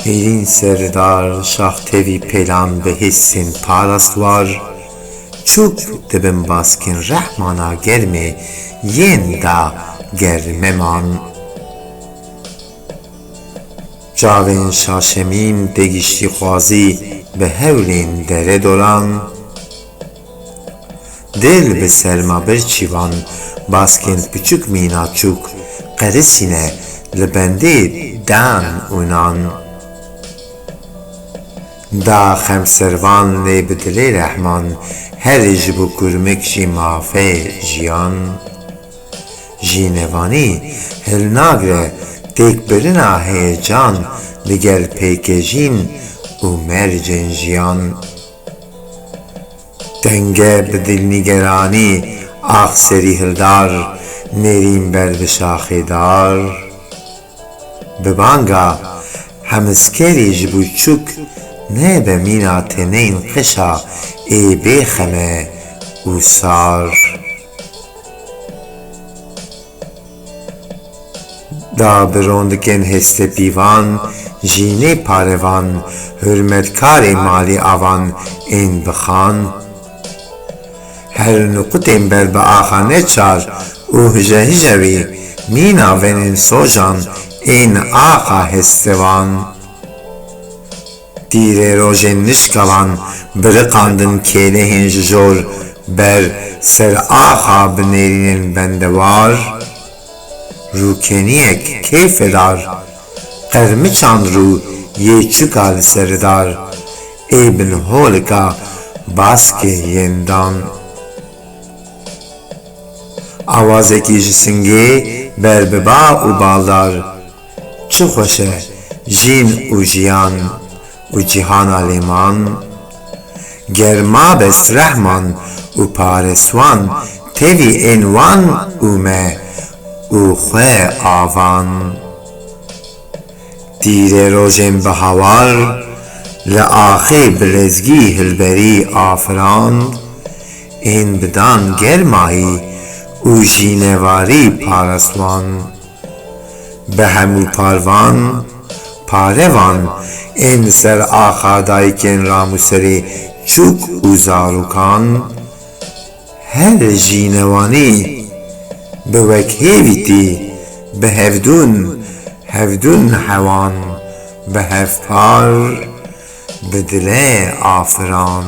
Elin serdar şah tevi pelan ve hissin parast var. Çok dibin baskin Rahmana germe yen da germeman. Cavên şaşemîn degiştî xwazî bi hewlên dere doran. Dil bi serma bir çîvan baskên piçûk mîna çûk qerisîne li bendê dan û nan. Da xemservan lê bi dilê rehman herî ji bo kurmek jî mafe jiyan. Jînevanî hil nagre têkbirina heyecan li gel pêkejîn û mercên jiyan. Denge bi dilnîgeranî ax serî hildar nêrîn ber bi şaxê dar. Bi banga hemizkerî ji bo çûk nebe mîna tenên qişa ê bêxeme û sar. Da bi rondikên hêste pîvan jînê parevan hürmetkarê malî avan ên bixan. Her nuqutên ber bi axa neçar û hije wî mîna venên sojan ên axa hestevan. Dîrê rojên nişkavan biriqandin kêlehên ji jor ber ser axa bi nêrînên bendewar. Rûkeniyek keyfe dar qermiçan rû yê çûka li serê dar ê bin holika baskê yên dan. Awazekî ji singê ber bi ba û baldar çi xweş e jîn û jiyan û cîhana lêman. Ger mabest rehman û pareswan tevî ên wan û me û xwe avan. Dîrê rojên bi hawar li axê bi lezgî hilberî afirand ên bidan germayî û jînevarî parestwan. Bi hemû parvan parevan ên ser axa dayikên ramûserê çûk û zarokan. Her jînewanî bi wek hêvîtî bi hevdûn hewan bi hevpar bi dilê afiran.